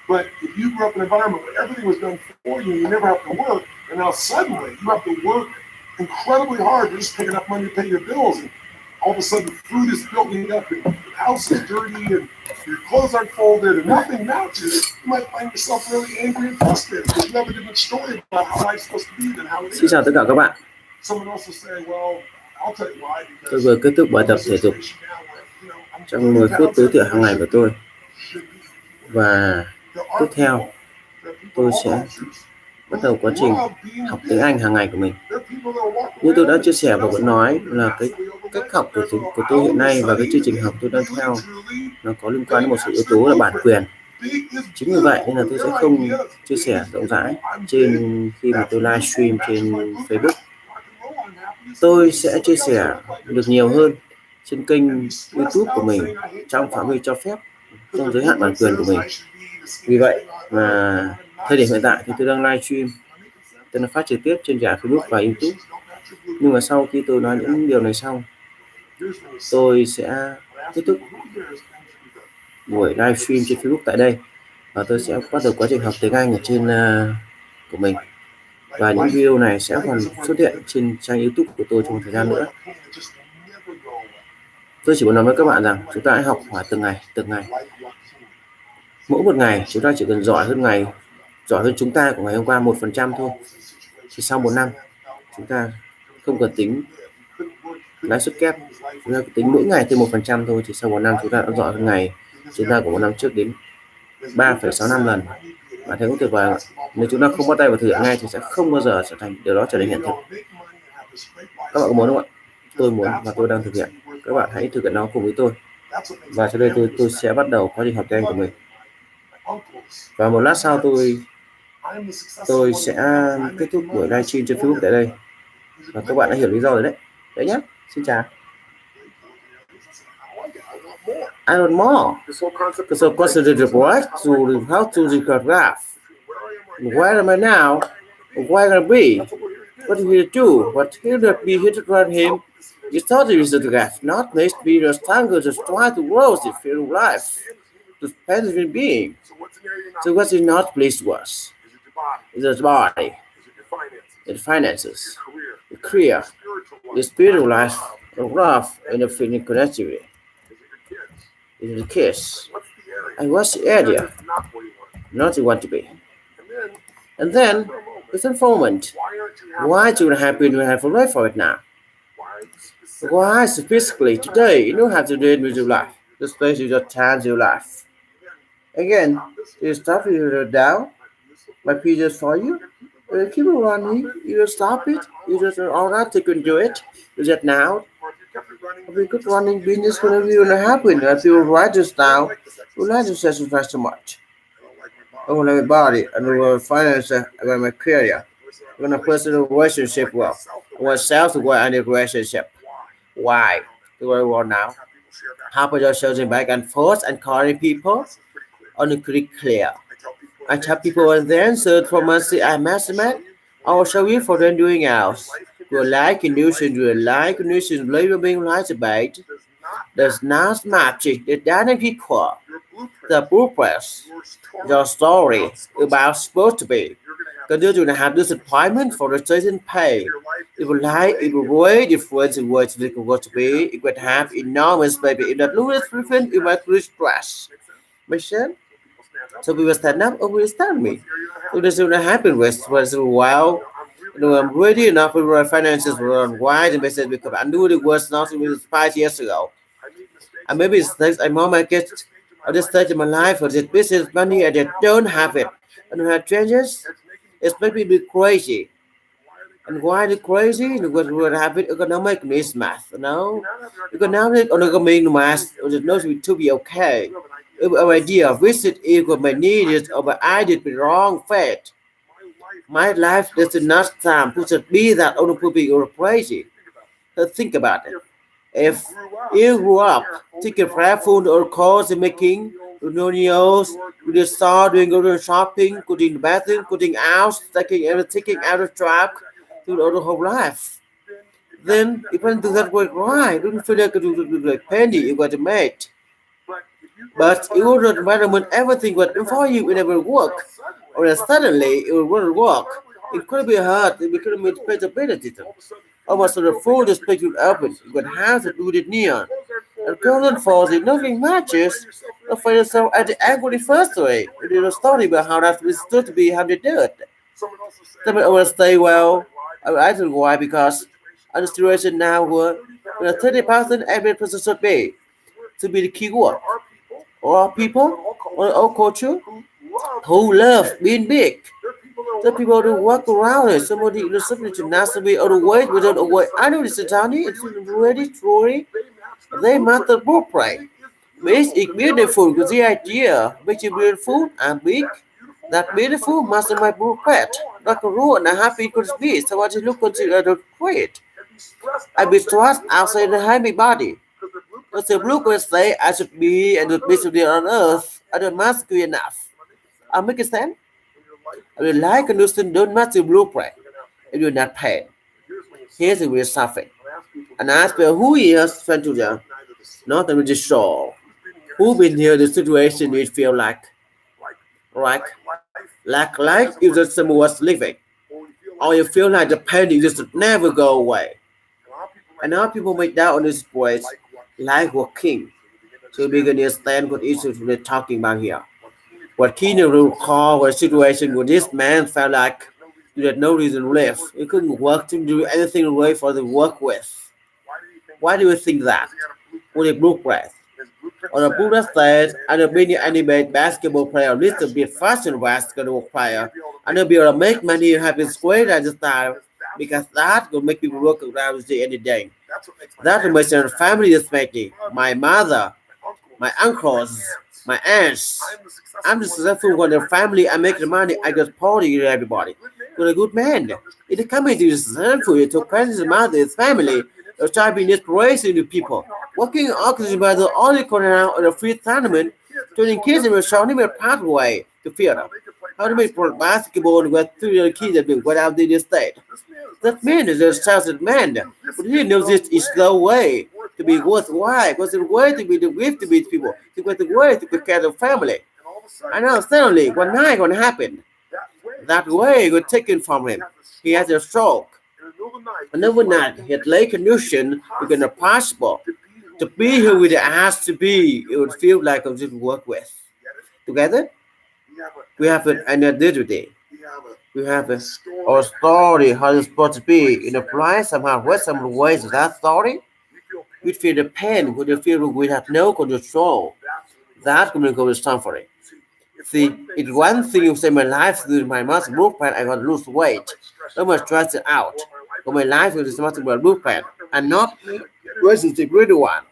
But if you grew up in an environment where everything was done for you, you never have to work, and now suddenly you have to work incredibly hard to just make enough money to pay your bills, and all of a sudden food is building up, and the house is dirty, and your clothes aren't folded, and nothing matches, you might find yourself really angry and frustrated because you have a different story about how life's supposed to be than how it Xin is. chào tất cả các bạn. Someone else will say, well, I'll tell you why, Tôi because vừa kết thúc bài I'm in tập a thể dục situation now where, I'm trong 10 30 phút pounds tối thiểu heavier hàng than I ngày của tôi. should be. Và There tiếp are theo people, there are people tôi in all sẽ cultures bắt who đầu quá trình love being học tiếng big. Anh hàng ngày của mình. There are people that will walk Như tôi around đã and chia sẻ và someone else vẫn might nói think they're là cái massively cách overweight học compared to của tôi all hiện of a nay và sudden cái chương trình học tôi đang really theo truly nó có liên they quan đến một số yếu actually tố là go bản for it. quyền. Big is Chính vì vậy beautiful, nên là but tôi sẽ their không idea is chia big sẻ is rộng beautiful. rãi I'm big. trên khi mà That's tôi beautiful. livestream Matches trên my blue Facebook. path. Rock and roll. I'm happy as can Tôi be. sẽ Somebody chia else sẻ will look like they're được too nhiều big hơn trên kênh and be stressed YouTube của out mình saying I hate my trong phạm vi body cho phép, because trong their giới hạn bản blueprint quyền của says mình. I should be the Vì skinniest vậy thing on mà earth and I'm thời not điểm hiện tại skinny. thì tôi đang livestream, Am I making sense? tôi đang phát trực tiếp trên cả Facebook Life và YouTube. conditions don't match your Nhưng mà blueprint. sau khi tôi nói những điều này xong, Here's what it's tôi sẽ I ask kết thúc people who here is going through the buổi livestream trên Facebook tại đây và tôi sẽ bắt đầu quá trình học tiếng Anh ở trên của mình. Và những video này sẽ còn xuất hiện trên trang YouTube của tôi trong một thời gian nữa. Tôi chỉ muốn nói với các bạn rằng chúng ta hãy học hỏi từng ngày. Mỗi một ngày chúng ta chỉ cần giỏi hơn chúng ta của ngày hôm qua 1% thôi. Thì sau một năm chúng ta không cần tính lãi suất kép, chúng ta tính mỗi ngày thêm 1% thôi. Thì sau một năm chúng ta đã giỏi hơn ngày chúng ta của một năm trước đến 3,65 lần. Bạn thấy có tuyệt vời không? Nếu chúng ta không bắt tay vào thực hiện ngay thì sẽ không bao giờ điều đó trở thành hiện thực. Các bạn có muốn không ạ? Tôi muốn và tôi đang thực hiện. Các bạn hãy thực hiện nó cùng với tôi. Và sau đây tôi sẽ bắt đầu quá trình học tiếng Anh của mình. Và một lát sau tôi sẽ kết thúc buổi livestream trên Facebook tại đây. Và các bạn đã hiểu lý do rồi đấy. Đấy nhé. Xin chào. I want more. So consider the right to how to graph. Where am I now? Where am I be? What did he do? What he did be hit around him? You thought it was the graph, not must be the stronger to try to grow the fear of life. To spend it in being. So what's he not pleased was? Is it body? It finances, the career, the spiritual life, the love, and the feeling connectivity. It is the kiss. And what's the area? Not you want to be. And then, with a moment, why do you happy to have a life for it now? Why specifically today you don't have to do it with your life? The space you just chance your life. Again, you stop it down. My pages for you. You keep it running. You just stop it. You just automatically can do it. You just now. If you keep running business whenever you're not happy, if you write this down, you like to satisfy so much. I want my body, and I want finance, I want my career. I want a personal relationship well. I want self to go and a relationship. Why do I want now? How about just searching back and forth and calling people? Only pretty clear. I tell people when they answered for monthly I estimate, I will show you for them doing else. You like condition, you like condition, label being right about. Does not match it, it doesn't equal. The blueprint, your story about supposed to be. Continue to have disappointment for the certain pay. It will lie, it will way different in ways it will to be. It would have enormous baby. If that lose different, it might lose stress. Make sense? So we will stand up or we will stand me. So this will happen with was wow. I'm ready enough with my finances were on wide and message because I knew it was not even 5 years ago. And maybe it's next I mom I get at this stage in my life for this business money and I don't have it. And when it changes, it's maybe be crazy. And why the crazy? Because we will have it economic mismatch, you know? Economic or economic math it knows to be okay. If our idea of visit equal my needs or my I did the wrong fate. My life does not time to be that only could be crazy. So think about it. If you grew up taking fast food or calls and making news, you just start doing go shopping, cooking the bathroom, cooking out, taking out of track through the whole life. Then even do that work right, don't feel like you do like penny you got to make. But it would not matter when everything was before you, it never work. Or then suddenly it would work. It could be hard, it could be possibility. Almost the full display would open. You could have to do it neon. And golden falls in nothing matches. You find yourself at the angry first way. It is a story about how that was stood to be how they do it. Someone always stay well. I don't know why because the situation now where 30,000 every person should be to be the key word. Or people or our culture who love being big. The people who walk around it, somebody in the submission has to be overweight without overweight. I know this is Tony, it's really truly. They matter both right. Makes it beautiful because the idea makes it beautiful and big. That beautiful must be my blue pet. Like a rule and a happy could be. So what you look considered great. I be trust outside the happy body. Because the blue could say I should be and would be to be on earth. I don't must be enough. I make a stand. I will like and understand don't match the blueprint. If you're not paid. Here's the real suffering. And ask me who is friend to them. Not really sure. Who been here the situation it feel like like if the someone was living. Or you feel like the pain just never go away. And now people make doubt on this place like working. So we can understand what issues we're talking about here. What Keenan will call a situation where this man felt like he had no reason to live. He couldn't work to do anything away for the work with. Why do you think that? With a blueprint. On a Buddha said, and a many animate basketball player needs to be a fashion basketball player and to be able to make money and have a great lifestyle because that will make people work around the any day. That will make sense. Family is making. My mother, my uncles, my aunts. I'm the successful one in the family. I make the money. I just party with everybody. You're a good man. In the community is successful. You took presence of mother, his family. You're trying to be inspiration to people. Working orchestra by the only corner out of the free tournament, turning kids in a showing them a pathway to theater. How to make basketball with 3 kids that do without the state. That man is a talented man, but he knows this is the way to be worthwhile, because the way to be the gift to be people, to get the way to take care of the family. And now suddenly, one night gonna happen. That way got taken from him. He has a stroke. Another night, he had late condition to get a passport. To be who it has to be, it would feel like I was just work with. Together, we have an identity. We have our story, how it's supposed to be. In a price, somehow, what some ways of that story, we feel the pain, we feel we have no control. That communication is suffering. See, it's one thing you say my life during my master blueprint, I got to lose weight. So much stress it out. But my life is master blueprint, and not versus the greater one.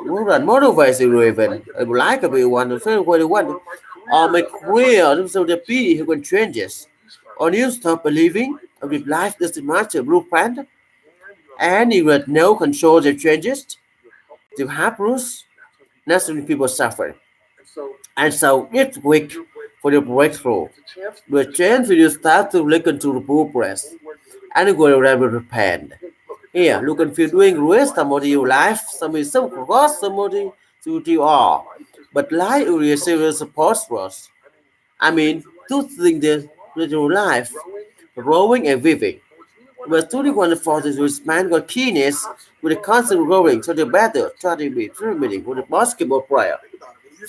More than motivates you even. I would like to be one, the same way you want. Or make real, so the be who can change this. Or you stop believing with life is the master blueprint, and you had no control the changes, the happiness, naturally people suffer. And so it's weak for the breakthrough. The chance for you start to look into the blueprint and you go around with repent. Here, look and feel doing rest somebody your life, somebody some cross somebody to you are. But life will receive a support for us. I mean, two things that with your life, growing and viving. But studying one for this with man got keenness with a constant growing, so the better try to be terminating with a basketball player.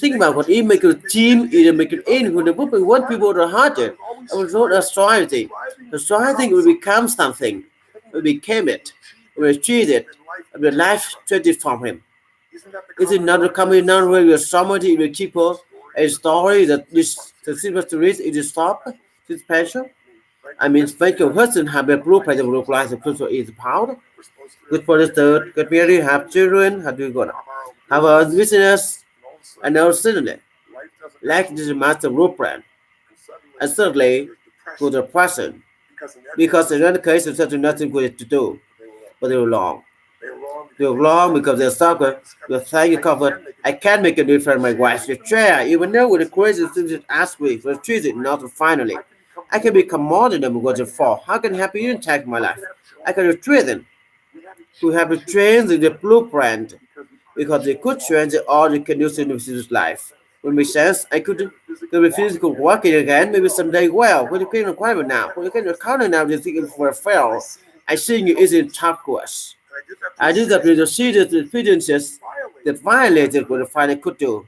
Think about what it make a team, either make it in when the people want people to heart it. It was not a striving. The striving will become something. We became it. We achieved it. And the life traded from him. Is it not coming down where you're somebody with people a story that this the silver to read is stop this passion? I mean fake your husband have a blueprint of replies the person is proud. Good for the third, get married, have children, how do you gonna? Have a business and now suddenly, like this master blueprint, and suddenly to the present, because in other case there's such nothing good to do, but they were long. They were long because they're soccer, the thing you covered, I can't make a difference my wife's chair, even though with the crazy things that ask me for choose it not finally. I can become more than them because of fall. How can happy impact my life? I can retrieve them to have a change in the blueprint because they could change all the conditions of his life. Would make sense. I could be physical working again, maybe someday. Well, when you can requirement now, when you can counter now, you think it will fail. I think it isn't tough course. I did that with the serious experiences that violated what the final could do.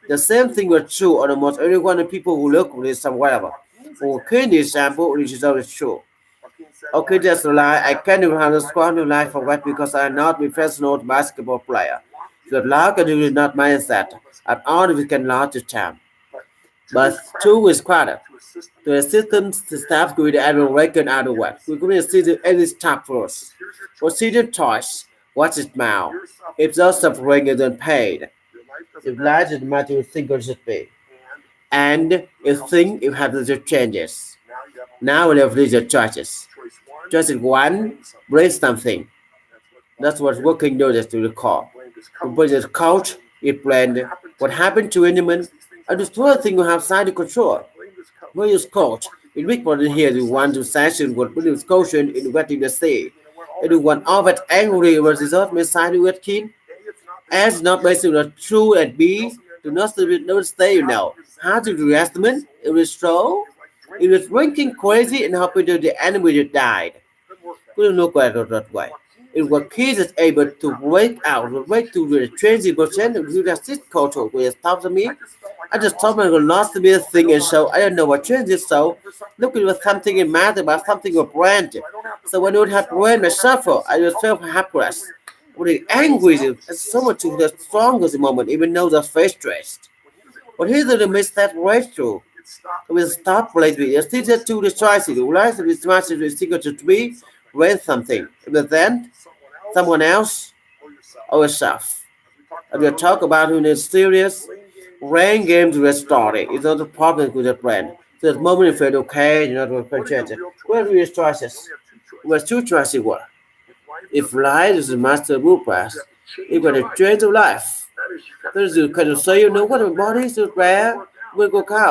The same thing was true on almost every one of the people who look with some whatever. For Kenny example, which is always true. Okay, that's a lie. I can't even have a squad of life for what because I'm not a professional basketball player. The luck is not mindset. At all we can launch the time. But two is crowded. The systems the staff could add a record out of what. We couldn't see the any staff first. Consider choice. What's it now? If those suffering isn't paid. If life is matter you think it should be. And if think you have the changes. Now we have these choices. Choice one, break something. That's what working notice to recall. To put the coach, it planned what happened to anyone, and the third thing you have side control. When you coach, it big one here you want to sanction what produce caution in what you say. And you want all that angry versus not my side with keen. As not based on the true and B, do not stay now. How to do estimate? It was true. It was drinking crazy and hoping that the enemy that died. Couldn't look at it that way. It was kids that able to break out, to break to the 20% of the assist culture with stops me. I just thought I was lost to be a thing and so I don't know what changes so looking for something in matter about something of brand. So when I would have brand myself, I just felt helpless. Really angry and so much to the strongest moment, even though the face stressed. But here's the miss that right through. We stop lately. Still to the choices. Realize that it's much as secret to be rent something. But then someone else or yourself. And we talk about who is serious. Rain game to the story. It's not a problem with the brand. So the moment you feel okay, you're not going to change it. Where are your choices? Well, two choices were. If life is a master blueprint, you're going to change your life. There's you kind of say, you know what, my body is rare, will go out.